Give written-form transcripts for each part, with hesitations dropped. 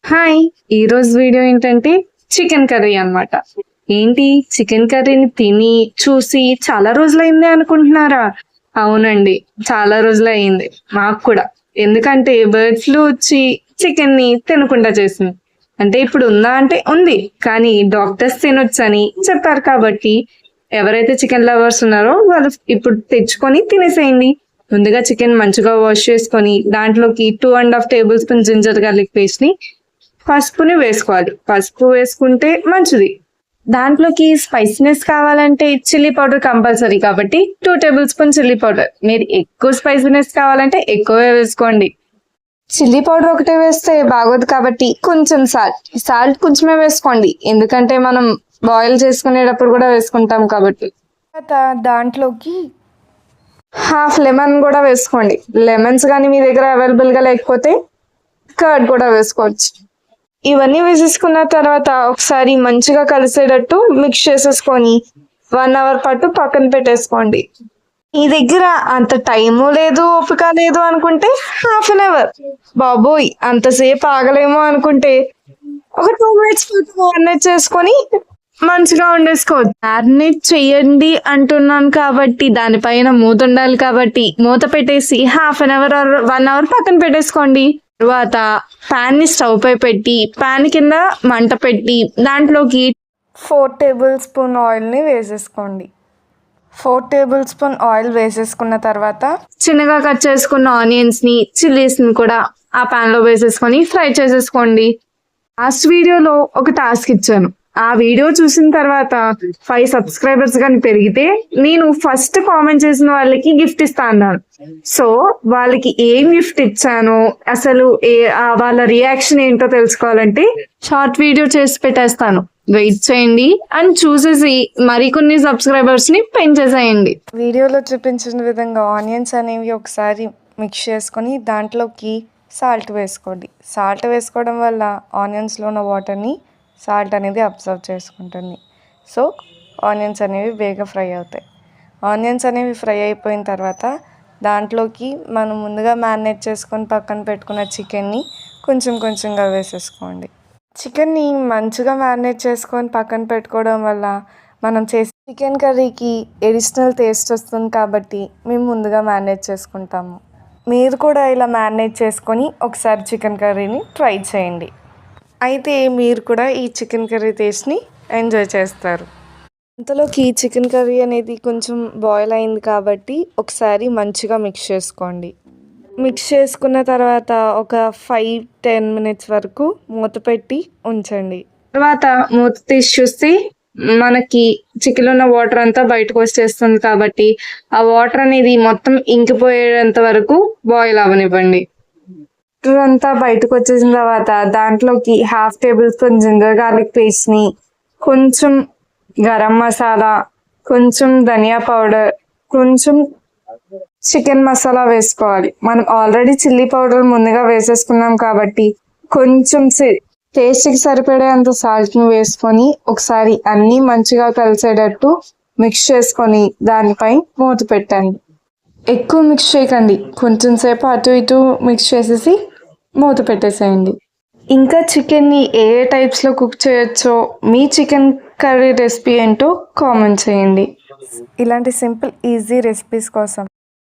Hi, ఈరోజు video ఏంటంటే chicken curry అన్నమాట. ఏంటి చికెన్ కర్రీని తిని చూసి చాలా రోజులైంది అనుకుంటున్నారా? అవునండి, చాలా రోజులైంది మాకు కూడా. ఎందుకంటే బర్డ్ ఫ్లూ వచ్చి చికెన్ ని తినకుండా చేసింది. అంటే ఇప్పుడు ఉందా అంటే ఉంది, కానీ డాక్టర్స్ తినొచ్చని చెప్పారు కాబట్టి ఎవరైతే చికెన్ లవర్స్ ఉన్నారో వాళ్ళు ఇప్పుడు తెచ్చుకొని తినేసేయండి. ముందుగా చికెన్ మంచిగా వాష్ చేసుకొని దాంట్లోకి 2.5 table spoon ginger garlic paste ని పసుపుని వేసుకోవాలి. పసుపు వేసుకుంటే మంచిది. దాంట్లోకి స్పైసీనెస్ కావాలంటే చిల్లీ పౌడర్ కంపల్సరీ కాబట్టి 2 టేబుల్ స్పూన్ చిల్లీ పౌడర్. మీరు ఎక్కువ స్పైసీనెస్ కావాలంటే ఎక్కువే వేసుకోండి. చిల్లీ పౌడర్ ఒకటే వేస్తే బాగోదు కాబట్టి కొంచెం సాల్ట్ కొంచెమే వేసుకోండి, ఎందుకంటే మనం బాయిల్ చేసుకునేటప్పుడు కూడా వేసుకుంటాం కాబట్టి. తర్వాత దాంట్లోకి హాఫ్ లెమన్ కూడా వేసుకోండి. లెమన్స్ కానీ మీ దగ్గర అవైలబుల్గా లేకపోతే కర్డ్ కూడా వేసుకోవచ్చు. ఇవన్నీ వేసేసుకున్న తర్వాత ఒకసారి మంచిగా కలిసేటట్టు మిక్స్ చేసేసుకొని 1 అవర్ పాటు పక్కన పెట్టేసుకోండి. మీ దగ్గర అంత టైము లేదు, ఓపిక లేదు అనుకుంటే హాఫ్ అన్ అవర్, బాబోయ్ అంతసేపు ఆగలేమో అనుకుంటే ఒక 2 మినిట్స్ మ్యారినేట్ చేసుకొని మంచిగా వండేసుకోవచ్చు. మ్యారినేట్ చేయండి అంటున్నాను కాబట్టి దానిపైన మూత ఉండాలి కాబట్టి మూత పెట్టేసి హాఫ్ అన్ అవర్ 1 అవర్ పక్కన పెట్టేసుకోండి. తర్వాత ప్యాన్ ని స్టవ్ పై పెట్టి ప్యాన్ కింద మంట పెట్టి దాంట్లోకి 4 టేబుల్ స్పూన్ ఆయిల్ ని వేసేసుకోండి. 4 టేబుల్ స్పూన్ ఆయిల్ వేసేసుకున్న తర్వాత చిన్నగా కట్ చేసుకున్న ఆనియన్స్ ని చిల్లీస్ ని కూడా ఆ ప్యాన్ లో వేసేసుకొని ఫ్రై చేసేసుకోండి. లాస్ట్ వీడియోలో ఒక టాస్క్ ఇచ్చాను. ఆ వీడియో చూసిన తర్వాత 5 సబ్స్క్రైబర్స్ కానీ పెరిగితే నేను ఫస్ట్ కామెంట్ చేసిన వాళ్ళకి గిఫ్ట్ ఇస్తా అన్నాను. సో వాళ్ళకి ఏం గిఫ్ట్ ఇచ్చానో అసలు వాళ్ళ రియాక్షన్ ఏంటో తెలుసుకోవాలంటే షార్ట్ వీడియో చేసి పెట్టేస్తాను, వెయిట్ చేయండి అని చూసేసి మరికొన్ని సబ్స్క్రైబర్స్ ని పెంచేసేయండి. వీడియోలో చూపించిన విధంగా ఆనియన్స్ అనేవి ఒకసారి మిక్స్ చేసుకొని దాంట్లోకి సాల్ట్ వేసుకోండి. సాల్ట్ వేసుకోవడం వల్ల ఆనియన్స్లో ఉన్న వాటర్ని సాల్ట్ అనేది అబ్జర్వ్ చేసుకుంటుంది. సో ఆనియన్స్ అనేవి వేగ ఫ్రై అవుతాయి. ఆనియన్స్ అనేవి ఫ్రై అయిపోయిన తర్వాత దాంట్లోకి మనం ముందుగా మ్యారినేట్ చేసుకొని పక్కన పెట్టుకున్న చికెన్ని కొంచెం కొంచెంగా వేసేసుకోండి. చికెన్ని మంచిగా మ్యారినేట్ చేసుకొని పక్కన పెట్టుకోవడం వల్ల మనం చేసే చికెన్ కర్రీకి ఎడిషనల్ టేస్ట్ వస్తుంది కాబట్టి మేము ముందుగా మ్యారినేట్ చేసుకుంటాము. మీరు కూడా ఇలా మ్యారినేట్ చేసుకొని ఒకసారి చికెన్ కర్రీని ట్రై చేయండి. అయితే మీరు కూడా ఈ చికెన్ కర్రీ టేస్ట్ని ఎంజాయ్ చేస్తారు. అంతలోకి చికెన్ కర్రీ అనేది కొంచెం బాయిల్ అయింది కాబట్టి ఒకసారి మంచిగా మిక్స్ చేసుకోండి. మిక్స్ చేసుకున్న తర్వాత ఒక 5-10 మినిట్స్ వరకు మూత పెట్టి ఉంచండి. తర్వాత మూత తీసి చూస్తే మనకి చికెన్ ఉన్న వాటర్ అంతా బయటకు వచ్చేస్తుంది కాబట్టి ఆ వాటర్ అనేది మొత్తం ఇంకిపోయేంత వరకు బాయిల్ అవ్వనివ్వండి. అంతా బయటకు వచ్చేసిన తర్వాత దాంట్లోకి 1/2 table spoon ginger garlic paste ని, కొంచెం గరం మసాలా, కొంచెం ధనియా పౌడర్, కొంచెం చికెన్ మసాలా వేసుకోవాలి. మనం ఆల్రెడీ చిల్లీ పౌడర్ ముందుగా వేసేసుకున్నాం కాబట్టి కొంచెం టేస్ట్కి సరిపడేంత సాల్ట్ ని వేసుకొని ఒకసారి అన్ని మంచిగా కలిసేటట్టు మిక్స్ చేసుకొని దానిపై మూత పెట్టండి. ఎక్కువ మిక్స్ చేయకండి, కొంచెం సేపు అటు ఇటు మిక్స్ చేసేసి మూత పెట్టేసేయండి. ఇంకా చికెన్ని ఏ టైప్స్లో కుక్ చేయొచ్చో మీ చికెన్ కర్రీ రెసిపీ ఏంటో కామెంట్ చేయండి. ఇలాంటి సింపుల్ ఈజీ రెసిపీస్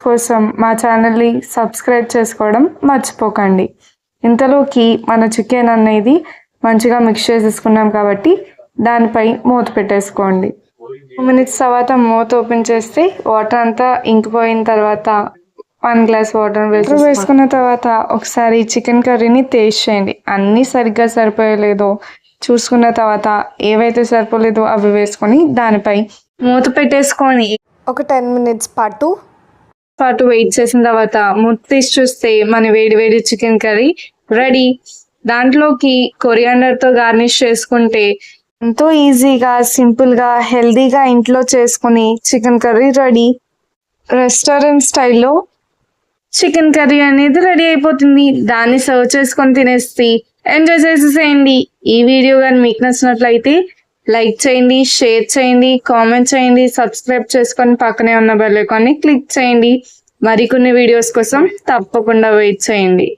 కోసం మా ఛానల్ని సబ్స్క్రైబ్ చేసుకోవడం మర్చిపోకండి. ఇంతలోకి మన చికెన్ అనేది మంచిగా మిక్స్ చేసేసుకున్నాం కాబట్టి దానిపై మూత పెట్టేసుకోండి. 2 మినిట్స్ తర్వాత మూత ఓపెన్ చేస్తే వాటర్ అంతా ఇంకిపోయిన తర్వాత 1 గ్లాస్ వాటర్ వేసుకున్న తర్వాత ఒకసారి చికెన్ కర్రీని టేస్ట్ చేయండి. అన్నీ సరిగ్గా సరిపోయలేదో చూసుకున్న తర్వాత ఏవైతే సరిపోలేదో అవి వేసుకొని దానిపై మూత పెట్టేసుకొని ఒక 10 మినిట్స్ పాటు వెయిట్ చేసిన తర్వాత మూత తీసి చూస్తే మన వేడి చికెన్ కర్రీ రెడీ. దాంట్లోకి కొరియాండర్తో గార్నిష్ చేసుకుంటే ఎంతో ఈజీగా సింపుల్గా హెల్దీగా ఇంట్లో చేసుకుని చికెన్ కర్రీ రెడీ. రెస్టారెంట్ స్టైల్లో చికెన్ కర్రీ అనేది రెడీ అయిపోతుంది. దాన్ని సర్వ్ చేసుకొని తినేసి ఎంజాయ్ చేసేసేయండి. ఈ వీడియో కానీ మీకు నచ్చినట్లయితే లైక్ చేయండి, షేర్ చేయండి, కామెంట్ చేయండి, సబ్స్క్రైబ్ చేసుకొని పక్కనే ఉన్న బెల్ ఐకాన్ని క్లిక్ చేయండి. మరికొన్ని వీడియోస్ కోసం తప్పకుండా వెయిట్ చేయండి.